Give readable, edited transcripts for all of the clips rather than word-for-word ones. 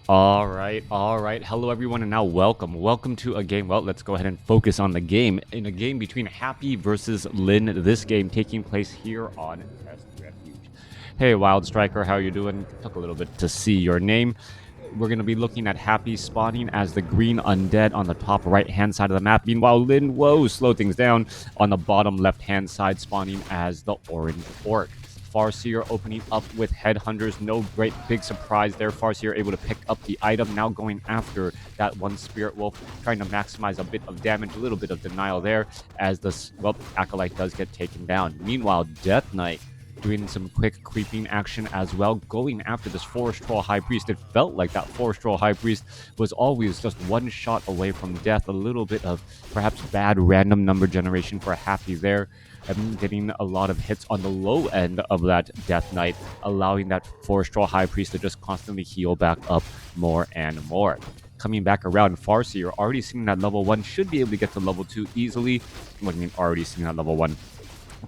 All right. Hello, everyone, and now welcome to a game. Well, let's go ahead and focus on the game. In a game between Happy versus Lynn, this game taking place here on Test Refuge. Hey, Wild Striker, how you doing? Took a little bit to see your name. We're going to be looking at Happy spawning as the green undead on the top right-hand side of the map. Meanwhile, Lynn, whoa, slow things down, on the bottom left-hand side spawning as the orange orc. Farseer opening up with headhunters. No great big surprise there. Farseer able to pick up the item. Now going after that one Spirit Wolf, trying to maximize a bit of damage, a little bit of denial there as the Acolyte does get taken down. Meanwhile, Death Knight doing some quick creeping action as well, going after this Forest Troll High Priest. It felt like that Forest Troll High Priest was always just one shot away from death. A little bit of perhaps bad random number generation for a Happy there. Getting a lot of hits on the low end of that Death Knight, allowing that Forest Troll High Priest to just constantly heal back up more and more. Coming back around, Farseer already seeing that level 1, should be able to get to level 2 easily. What do you mean already seeing that level 1?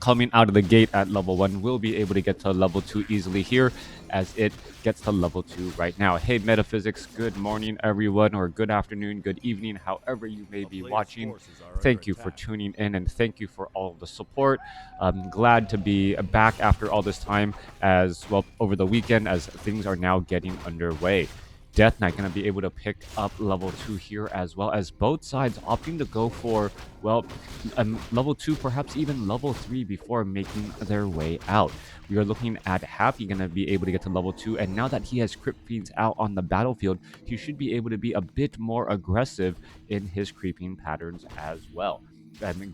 Coming out of the gate at level 1 will be able to get to level 2 easily here as it gets to level 2 right now. Hey Metaphysics, good morning everyone, or good afternoon, good evening, however you may be watching. Thank you for tuning in and thank you for all of the support. I'm glad to be back after all this time as well over the weekend as things are now getting underway. Death Knight going to be able to pick up level 2 here as well as both sides opting to go for, well, level 2, perhaps even level 3 before making their way out. We are looking at Happy going to be able to get to level 2, and now that he has Crypt Fiends out on the battlefield, he should be able to be a bit more aggressive in his creeping patterns as well.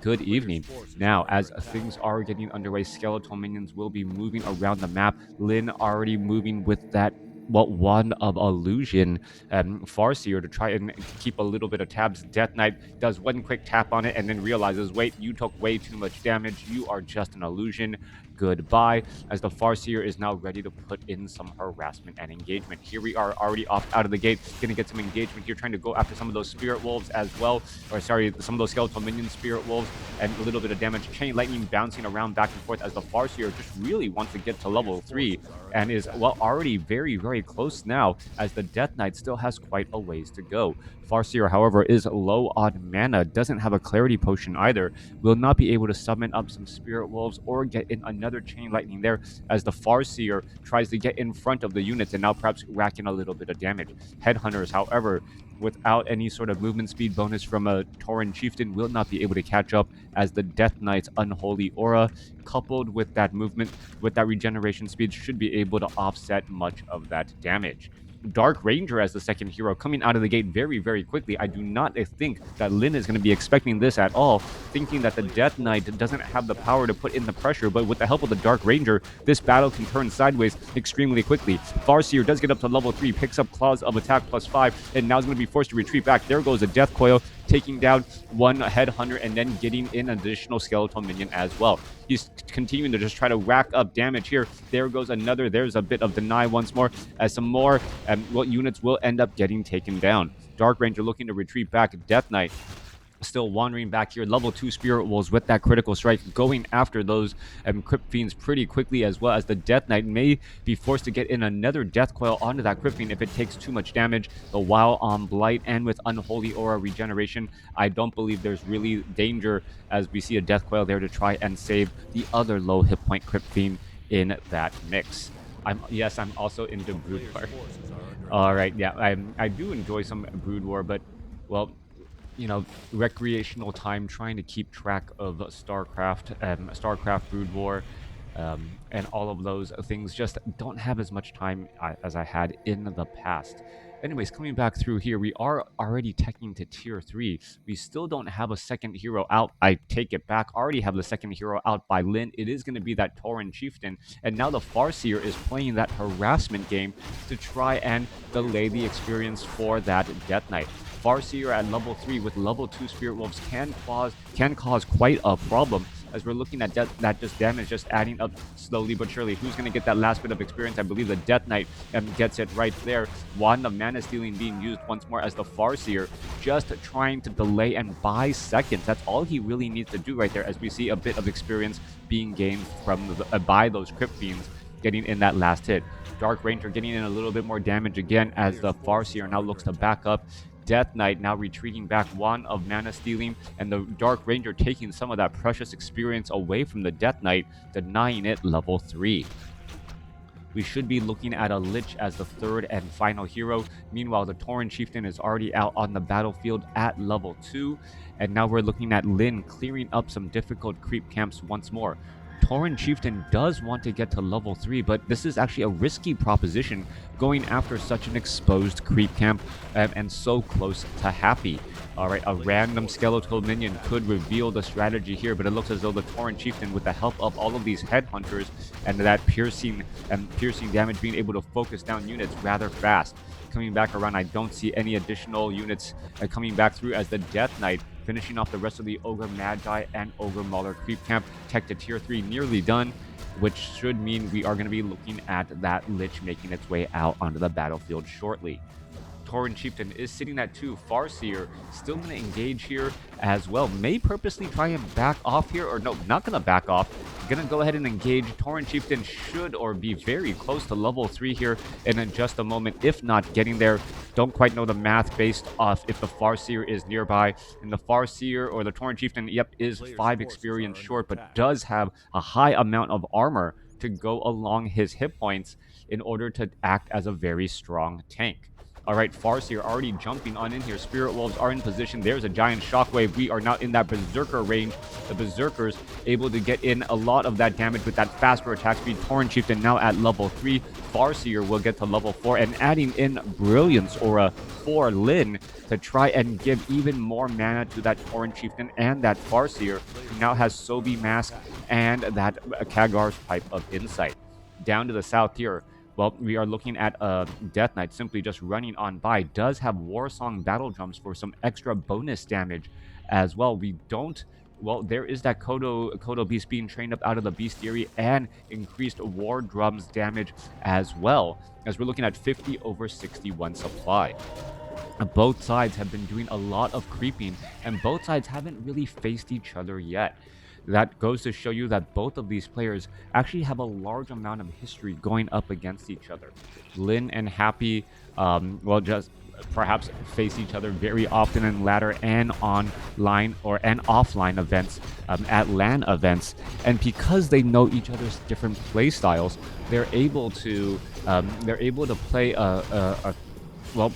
Good evening. Now, as things are getting underway, skeletal minions will be moving around the map. Lynn already moving with that wand of illusion, Farseer to try and keep a little bit of tabs. Death Knight does one quick tap on it and then realizes, wait, you took way too much damage. You are just an illusion. Goodbye. As the Farseer is now ready to put in some harassment and engagement. Here we are already off out of the gate, gonna get some engagement here, trying to go after some of those Spirit Wolves as well, or sorry, some of those Skeletal Minion Spirit Wolves, and a little bit of damage. Chain Lightning bouncing around back and forth as the Farseer just really wants to get to level 3 and is, well, already very, very close now as the Death Knight still has quite a ways to go. Farseer, however, is low on mana, doesn't have a Clarity Potion either, will not be able to summon up some Spirit Wolves or get in another Chain Lightning there as the Farseer tries to get in front of the units and now perhaps racking a little bit of damage. Headhunters, however, without any sort of movement speed bonus from a Tauren Chieftain, will not be able to catch up as the Death Knight's Unholy Aura, coupled with that movement, with that regeneration speed, should be able to offset much of that damage. Dark Ranger as the second hero coming out of the gate very, very quickly. I do not think that Lynn is going to be expecting this at all, thinking that the Death Knight doesn't have the power to put in the pressure, but with the help of the Dark Ranger, this battle can turn sideways extremely quickly. Farseer does get up to level 3, picks up Claws of Attack +5, and now is going to be forced to retreat back. There goes a Death Coil, taking down one Headhunter and then getting in an additional Skeletal Minion as well. He's continuing to just try to rack up damage here. There goes another. There's a bit of deny once more as some more units will end up getting taken down. Dark Ranger looking to retreat back. Death Knight still wandering back here. Level 2 Spirit Wolves with that critical strike, going after those Crypt Fiends pretty quickly, as well as the Death Knight may be forced to get in another Death Coil onto that Crypt Fiend if it takes too much damage. But while on Blight and with Unholy Aura regeneration, I don't believe there's really danger as we see a Death Coil there to try and save the other low hit point Crypt Fiend in that mix. I'm also into Brood War. All right, yeah, I do enjoy some Brood War, but, well, you know, recreational time, trying to keep track of StarCraft Brood War, and all of those things just don't have as much time as I had in the past. Anyways, coming back through here, we are already teching to tier 3. We still don't have a second hero out. I take it back. Already have the second hero out by Lynn. It is going to be that Tauren Chieftain. And now the Farseer is playing that harassment game to try and delay the experience for that Death Knight. Farseer at level 3 with level 2 Spirit Wolves can cause quite a problem, as we're looking at that just damage just adding up slowly but surely. Who's going to get that last bit of experience? I believe the Death Knight gets it right there. Wand of Mana Stealing being used once more as the Farseer just trying to delay and buy seconds. That's all he really needs to do right there, as we see a bit of experience being gained from by those Crypt Fiends. getting in that last hit. Dark Ranger getting in a little bit more damage again as the Farseer now looks to back up. Death Knight now retreating back, one of mana stealing, and the Dark Ranger taking some of that precious experience away from the Death Knight, denying it level 3. We should be looking at a Lich as the third and final hero. Meanwhile, the Tauren Chieftain is already out on the battlefield at level 2. And now we're looking at Lyn clearing up some difficult creep camps once more. Tauren Chieftain does want to get to level 3, but this is actually a risky proposition going after such an exposed creep camp and so close to happy. Alright, a random skeletal minion could reveal the strategy here, but it looks as though the Tauren Chieftain, with the help of all of these headhunters and that piercing damage, being able to focus down units rather fast. Coming back around, I don't see any additional units coming back through as the Death Knight finishing off the rest of the Ogre Magi and Ogre Mauler creep camp. Tech to tier 3 nearly done, which should mean we are going to be looking at that Lich making its way out onto the battlefield shortly. Tauren Chieftain is sitting at 2. Farseer still going to engage here as well. May purposely try and back off here, or no, not going to back off. Going to go ahead and engage. Tauren Chieftain should or be very close to level 3 here in just a moment, if not getting there. Don't quite know the math based off if the Farseer is nearby. And the Farseer or the Tauren Chieftain, yep, is 5 experience short, but does have a high amount of armor to go along his hit points in order to act as a very strong tank. Alright, Farseer already jumping on in here. Spirit Wolves are in position. There's a giant shockwave. We are now in that Berserker range. The Berserkers able to get in a lot of that damage with that faster attack speed. Tauren Chieftain now at level 3. Farseer will get to level 4, and adding in Brilliance Aura for Lyn to try and give even more mana to that Tauren Chieftain and that Farseer, who now has Sobi Mask and that Kagar's Pipe of Insight. Down to the south here, well, we are looking at Death Knight simply just running on by. Does have War Song Battle Drums for some extra bonus damage as well. We don't... Well, there is that Kodo Beast being trained up out of the Bestiary and increased War Drums damage as well, as we're looking at 50 over 61 supply. Both sides have been doing a lot of creeping, and both sides haven't really faced each other yet. That goes to show you that both of these players actually have a large amount of history going up against each other. Lyn and Happy, well, just perhaps face each other very often in ladder and online and offline events, at LAN events. And because they know each other's different play styles, they're able to play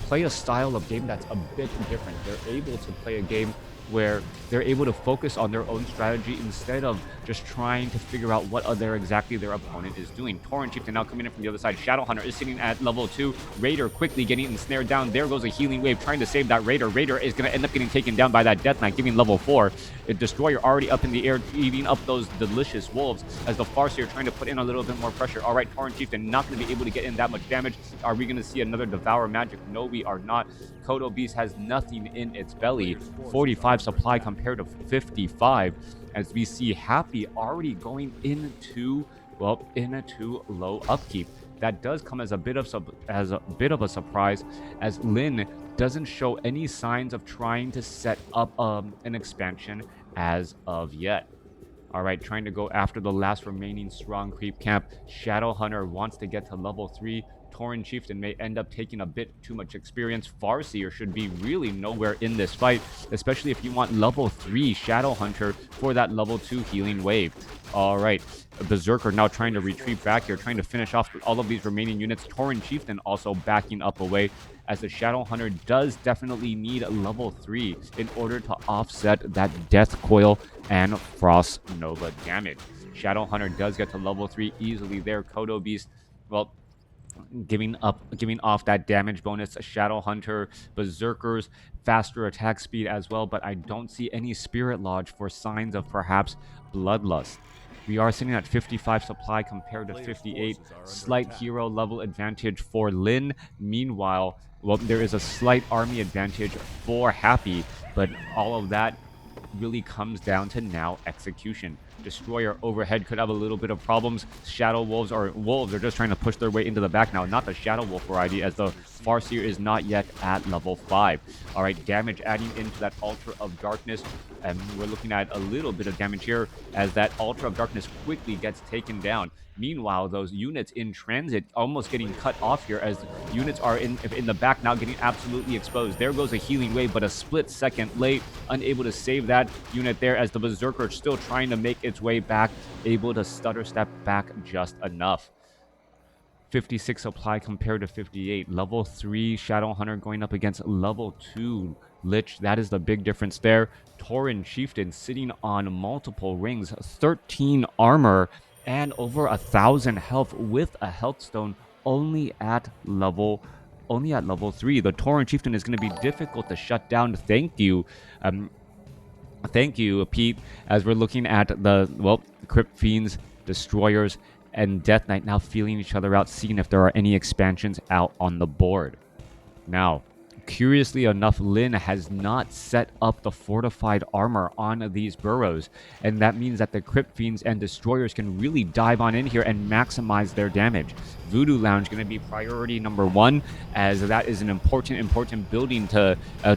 play a style of game that's a bit different. They're able to play a game where they're able to focus on their own strategy instead of just trying to figure out what exactly their opponent is doing. Tauren Chieftain now coming in from the other side. Shadowhunter is sitting at level 2. Raider quickly getting ensnared down. There goes a healing wave trying to save that Raider. Raider is going to end up getting taken down by that Death Knight, giving level 4. A Destroyer already up in the air, eating up those delicious wolves as the Farseer trying to put in a little bit more pressure. All right, Tauren Chieftain not going to be able to get in that much damage. Are we going to see another Devour Magic? No, we are not. Kodo Beast has nothing in its belly. 45 supply compared to 55, as we see Happy already going into low upkeep. That does come as a bit of a surprise, as Lyn doesn't show any signs of trying to set up an expansion as of yet. All right, trying to go after the last remaining strong creep camp. Shadowhunter wants to get to level 3. Tauren Chieftain may end up taking a bit too much experience. Farseer should be really nowhere in this fight, especially if you want level 3 Shadowhunter for that level 2 healing wave. All right, Berserker now trying to retreat back here, trying to finish off all of these remaining units. Tauren Chieftain also backing up away, as the Shadowhunter does definitely need level 3 in order to offset that Death Coil and Frost Nova damage. Shadowhunter does get to level 3 easily there. Kodo Beast, well, giving off that damage bonus. Shadowhunter, Berserkers, faster attack speed as well, but I don't see any Spirit Lodge for signs of perhaps Bloodlust. We are sitting at 55 supply compared to 58. Slight hero level advantage for Lyn. Meanwhile, well, there is a slight army advantage for Happy, but all of that really comes down to now execution. Destroyer overhead could have a little bit of problems. Shadow Wolves are just trying to push their way into the back now. Not the Shadow Wolf variety, as the Farseer is not yet at level 5. All right, damage adding into that Ultra of Darkness, and we're looking at a little bit of damage here as that Ultra of Darkness quickly gets taken down. Meanwhile, those units in transit almost getting cut off here as units are in the back now getting absolutely exposed. There goes a healing wave, but a split second late, unable to save that unit there as the Berserker still trying to make its way back, able to stutter step back just enough. 56 supply compared to 58. Level 3 Shadow Hunter going up against level 2 Lich. That is the big difference there. Tauren Chieftain sitting on multiple rings, 13 armor, and over 1,000 health with a health stone only at level 3. The Tauren Chieftain is going to be difficult to shut down. Thank you, Pete, as we're looking at the, well, Crypt Fiends, Destroyers, and Death Knight now feeling each other out, seeing if there are any expansions out on the board. Now, curiously enough, Lyn has not set up the fortified armor on these burrows, and that means that the Crypt Fiends and Destroyers can really dive on in here and maximize their damage. Voodoo Lounge going to be priority number 1, as that is an important building to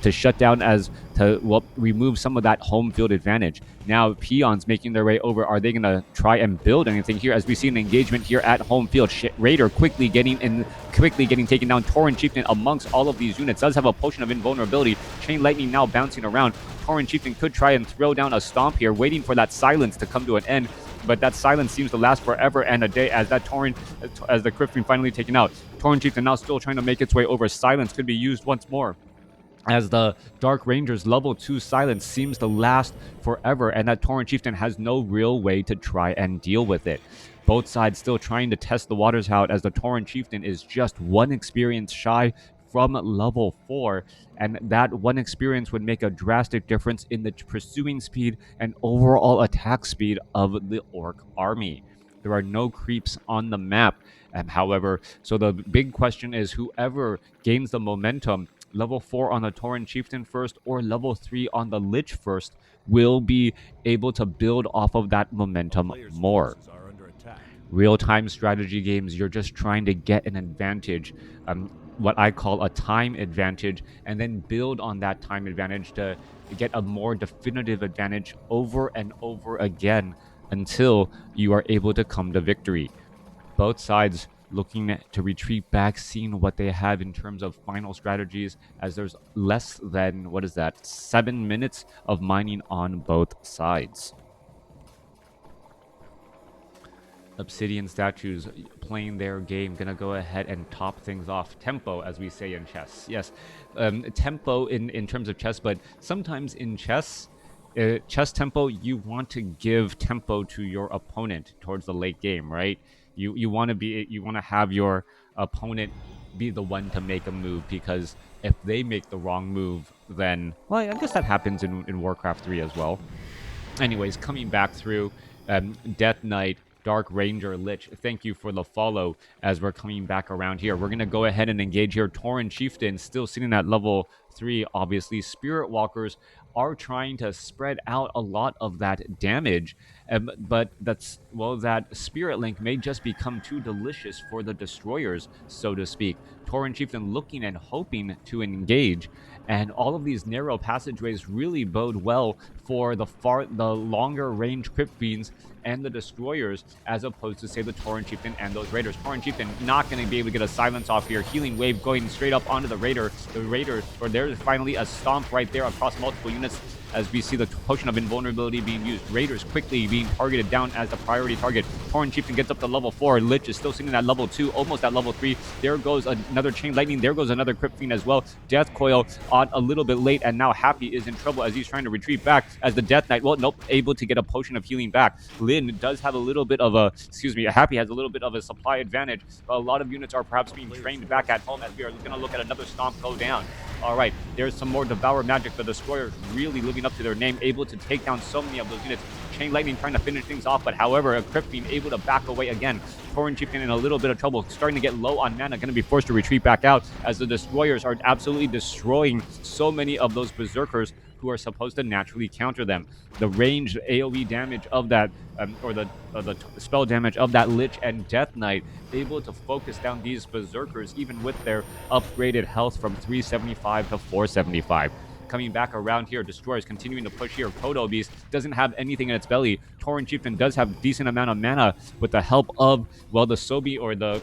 shut down, as to, well, remove some of that home field advantage. Now, Peons making their way over. Are they going to try and build anything here? As we see an engagement here at home field. Raider quickly getting taken down. Tauren Chieftain amongst all of these units does have a potion of invulnerability. Chain Lightning now bouncing around. Tauren Chieftain could try and throw down a stomp here, waiting for that silence to come to an end. But that silence seems to last forever and a day, as the Crypt Fiend finally taken out. Tauren Chieftain now still trying to make its way over. Silence could be used once more, as the Dark Ranger's level 2 silence seems to last forever, and that Tauren Chieftain has no real way to try and deal with it. Both sides still trying to test the waters out, as the Tauren Chieftain is just 1 experience shy from level 4, and that 1 experience would make a drastic difference in the pursuing speed and overall attack speed of the Orc army. There are no creeps on the map, however, so the big question is whoever gains the momentum, level 4 on the Tauren Chieftain first or level 3 on the Lich first, will be able to build off of that momentum more. Real-time strategy games, you're just trying to get an advantage, what I call a time advantage, and then build on that time advantage to get a more definitive advantage over and over again until you are able to come to victory. Both sides looking to retreat back, seeing what they have in terms of final strategies, as there's less than, 7 minutes of mining on both sides. Obsidian Statues playing their game, gonna go ahead and top things off. Tempo, as we say in chess. Yes, tempo in terms of chess, but sometimes in chess tempo, you want to give tempo to your opponent towards the late game, right? You want to have your opponent be the one to make a move, because if they make the wrong move, then, well, I guess that happens in WarCraft 3 as well. Anyways, coming back through, Death Knight, Dark Ranger, Lich, thank you for the follow as we're coming back around here. We're going to go ahead and engage here. Tauren Chieftain still sitting at level 3, obviously. Spirit Walkers are trying to spread out a lot of that damage, but that Spirit Link may just become too delicious for the Destroyers, so to speak. Tauren Chieftain looking and hoping to engage, and all of these narrow passageways really bode well for the longer range Crypt Fiends and the Destroyers, as opposed to, say, the Tauren Chieftain and those Raiders. Tauren Chieftain not going to be able to get a silence off here. Healing Wave going straight up onto the Raider. The Raider, or there's finally a stomp right there across multiple units, as we see the potion of invulnerability being used. Raiders quickly being targeted down as the priority target. Tauren Chieftain gets up to level 4. Lich is still sitting at level 2, almost at level 3. There goes another Chain Lightning. There goes another Crypt Fiend as well. Death Coil on a little bit late, and now Happy is in trouble as he's trying to retreat back, as the Death Knight, able to get a potion of healing back. Lyn does have a little bit of Happy has a little bit of a supply advantage. A lot of units are perhaps being trained back at home, as we are going to look at another stomp go down. All right, there's some more Devour magic. The Destroyers really living up to their name, able to take down so many of those units. Chain Lightning trying to finish things off, but however, a Crypt Fiend able to back away again. Tauren Chieftain in a little bit of trouble, starting to get low on mana, going to be forced to retreat back out, as the Destroyers are absolutely destroying so many of those Berserkers who are supposed to naturally counter them. The ranged AoE damage of that, or the spell damage of that Lich and Death Knight, able to focus down these Berserkers, even with their upgraded health from 375 to 475. Coming back around here, Destroyers continuing to push here. Kodo Beast doesn't have anything in its belly. Tauren Chieftain does have a decent amount of mana with the help of, well, the Sobi or the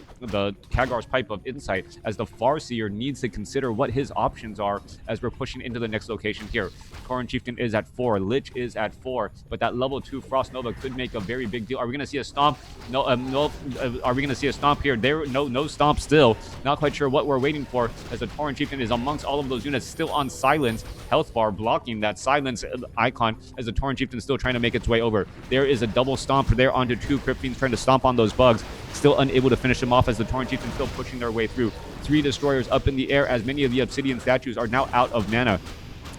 Kagar's Pipe of Insight, as the Farseer needs to consider what his options are as we're pushing into the next location here. Tauren Chieftain is at 4, Lich is at 4, but that level 2 Frost Nova could make a very big deal. Are we going to see a stomp? No, are we going to see a stomp here? No stomp still. Not quite sure what we're waiting for, as the Tauren Chieftain is amongst all of those units still on silence. Health bar blocking that silence icon, as the Tauren Chieftain still trying to make its way over. There is a double stomp there onto 2 Crypt Fiends trying to stomp on those bugs. Still unable to finish them off, as the Tauren Chieftain still pushing their way through. 3 destroyers up in the air, as many of the Obsidian statues are now out of mana.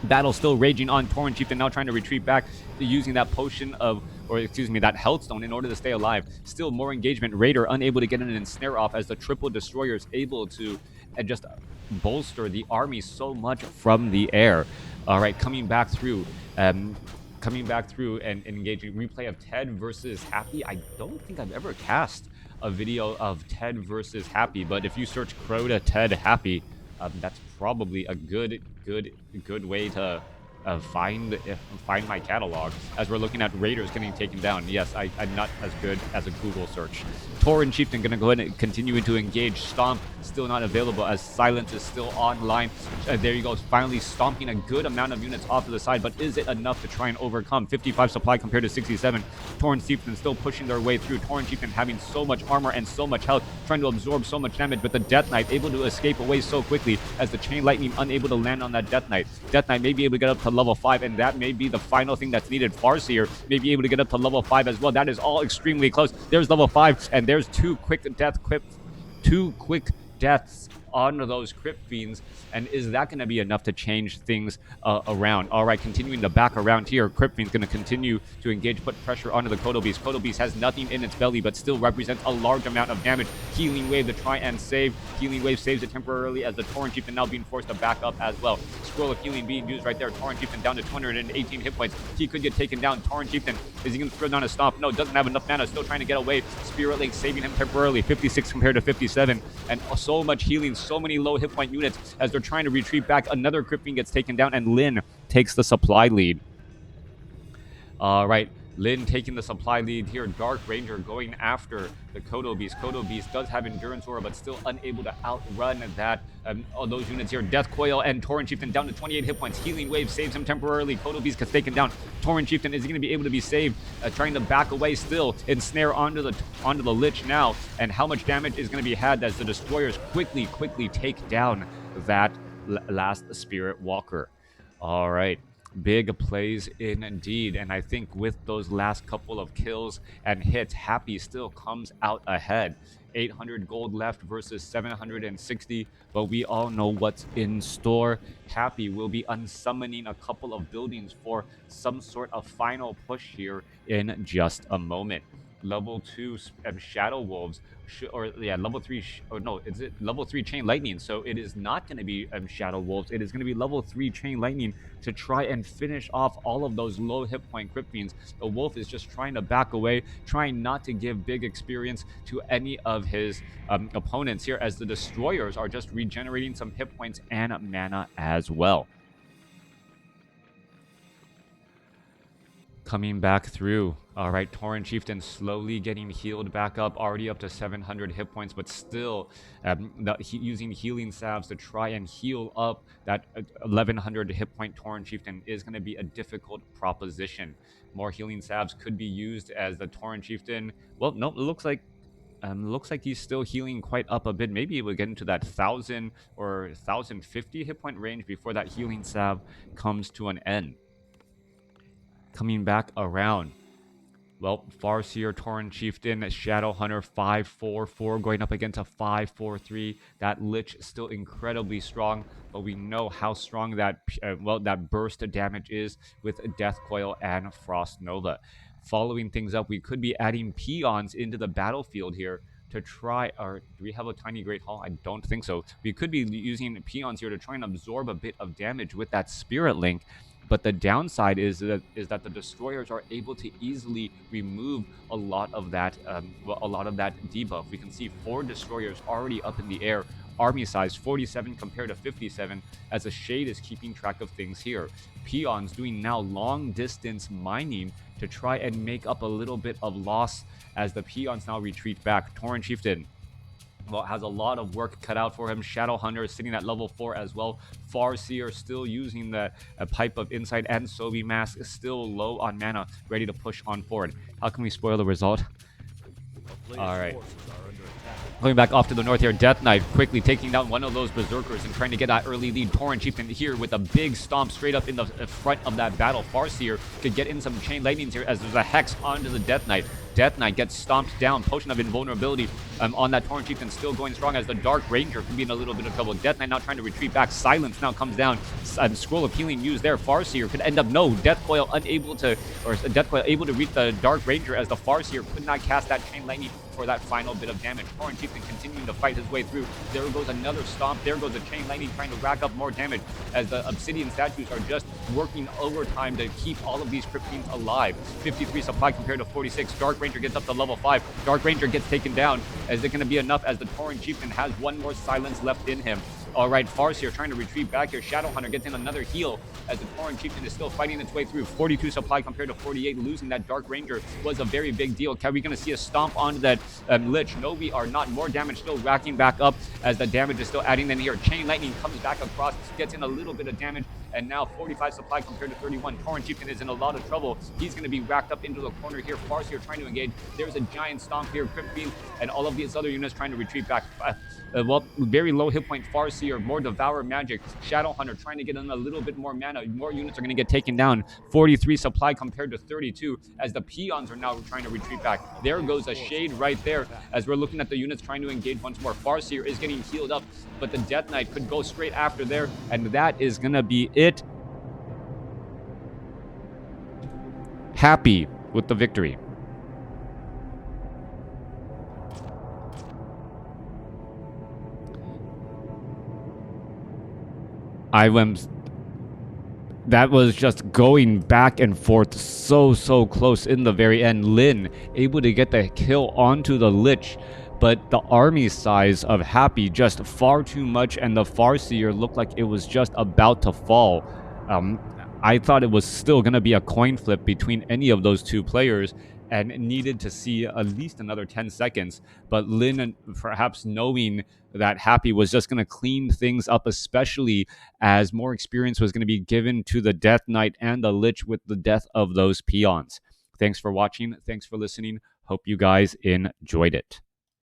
Battle still raging on. Tauren Chieftain now trying to retreat back to using that potion of, or excuse me, that health stone in order to stay alive. Still more engagement. Raider unable to get an ensnare off, as the triple destroyers able to just bolster the army so much from the air. All right, coming back through and engaging. Replay of Ted versus Happy. I don't think I've ever cast a video of Ted versus Happy, but if you search Crota Ted Happy, that's probably a good way to find my catalog, as we're looking at Raiders getting taken down. Yes, I'm not as good as a Google search. Tauren Chieftain going to go ahead and continue to engage. Stomp still not available, as Silence is still online. There you go, finally stomping a good amount of units off to the side, but is it enough to try and overcome? 55 supply compared to 67. Tauren Chieftain still pushing their way through. Tauren Chieftain having so much armor and so much health, trying to absorb so much damage, but the Death Knight able to escape away so quickly, as the Chain Lightning unable to land on that Death Knight. Death Knight may be able to get up to level 5, and that may be the final thing that's needed. Farseer may be able to get up to level 5 as well. That is all extremely close. There's level 5, and there's 2 quick deaths on those Crypt Fiends, and is that going to be enough to change things around? All right, continuing to back around here, Crypt Fiend's going to continue to engage, put pressure onto the Kodo Beast. Kodo Beast has nothing in its belly, but still represents a large amount of damage. Healing Wave to try and save. Healing Wave saves it temporarily, as the Tauren Chieftain now being forced to back up as well. Scroll of Healing being used right there. Tauren Chieftain down to 218 hit points. He could get taken down. Tauren Chieftain, is he going to throw down a stomp? No, doesn't have enough mana, still trying to get away. Spirit Link saving him temporarily. 56 compared to 57, and so much healing, so many low hit point units, as they're trying to retreat back. Another Crypt Fiend gets taken down, and Lin takes the supply lead. All right, Lin taking the supply lead here. Dark Ranger going after the Kodo Beast. Kodo Beast does have Endurance Aura, but still unable to outrun that. Those units here. Death Coil and Tauren Chieftain down to 28 hit points. Healing Wave saves him temporarily. Kodo Beast gets taken down. Tauren Chieftain, is he going to be able to be saved? Trying to back away still. Ensnare onto the Lich now. And how much damage is going to be had as the Destroyers quickly take down that last Spirit Walker. All right. Big plays indeed, and I think with those last couple of kills and hits, Happy still comes out ahead. 800 gold left versus 760, but we all know what's in store. Happy will be unsummoning a couple of buildings for some sort of final push here in just a moment. Level 2 Shadow Wolves, level 3, is it level 3 Chain Lightning? So it is not going to be Shadow Wolves, it is going to be level 3 Chain Lightning to try and finish off all of those low hit point Crypt Fiends. The Wolf is just trying to back away, trying not to give big experience to any of his opponents here, as the Destroyers are just regenerating some hit points and mana as well. Coming back through. All right, Tauren Chieftain slowly getting healed back up, already up to 700 hit points, but still using healing salves to try and heal up that 1100 hit point Tauren Chieftain is going to be a difficult proposition. More healing salves could be used, as the Tauren Chieftain, well, no, it looks like he's still healing quite up a bit. Maybe it will get into that 1000 or 1050 hit point range before that healing salve comes to an end. Coming back around. Well, Farseer, Tauren Chieftain, Shadow Hunter, 544 going up against a 543. That Lich still incredibly strong, but we know how strong that burst of damage is with Death Coil and Frost Nova. Following things up, we could be adding peons into the battlefield here to try, or do we have a Tiny Great Hall? I don't think so. We could be using peons here to try and absorb a bit of damage with that Spirit Link. But the downside is that the Destroyers are able to easily remove a lot of that debuff. We can see 4 Destroyers already up in the air. Army size 47 compared to 57, as the Shade is keeping track of things here. Peons doing now long distance mining to try and make up a little bit of loss as the peons now retreat back. Tauren Chieftain, well, has a lot of work cut out for him. Shadowhunter is sitting at level 4 as well. Farseer still using the Pipe of Insight, and Sobi Mask is still low on mana, ready to push on forward. How can we spoil the result? All right. Going back off to the north here, Death Knight quickly taking down one of those Berserkers and trying to get that early lead. Tauren Chieftain here with a big stomp straight up in the front of that battle. Farseer could get in some chain lightnings here as there's a Hex onto the Death Knight. Death Knight gets stomped down. Potion of Invulnerability on that Tauren Chieftain, still going strong as the Dark Ranger could be in a little bit of trouble. Death Knight now trying to retreat back. Silence now comes down. Scroll of Healing used there. Farseer could end up, no, Death Coil unable to, or Death Coil able to reach the Dark Ranger as the Farseer could not cast that chain lightning for that final bit of damage. Tauren Chieftain continuing to fight his way through. There goes another stomp. There goes a chain lightning trying to rack up more damage as the Obsidian statues are just working overtime to keep all of these Cryptines alive. 53 supply compared to 46. Dark Ranger gets up to level 5. Dark Ranger gets taken down. Is it going to be enough as the Tauren Chieftain has one more silence left in him? All right, Farseer trying to retreat back here. Shadowhunter gets in another heal as the Tauren Chieftain is still fighting its way through. 42 supply compared to 48. Losing that Dark Ranger was a very big deal. Are we going to see a stomp onto that Lich? No, we are not. More damage still racking back up as the damage is still adding in here. Chain Lightning comes back across, gets in a little bit of damage, and now 45 supply compared to 31. Tauren Chieftain is in a lot of trouble. He's going to be racked up into the corner here. Farseer trying to engage. There's a giant stomp here. Crypt and all of these other units trying to retreat back. Well, very low hit point Farseer, more Devour Magic. Shadowhunter trying to get in a little bit more mana. More units are going to get taken down. 43 supply compared to 32 as the peons are now trying to retreat back. There goes a shade right there as we're looking at the units trying to engage once more. Farseer is getting healed up, but the Death Knight could go straight after there, and that is going to be it. Happy with the victory. That was just going back and forth so close in the very end. Lin able to get the kill onto the Lich, but the army size of Happy just far too much, and the Farseer looked like it was just about to fall. I thought it was still going to be a coin flip between any of those two players, and needed to see at least another 10 seconds. But Lin, perhaps knowing that Happy was just going to clean things up, especially as more experience was going to be given to the Death Knight and the Lich with the death of those peons. Thanks for watching. Thanks for listening. Hope you guys enjoyed it.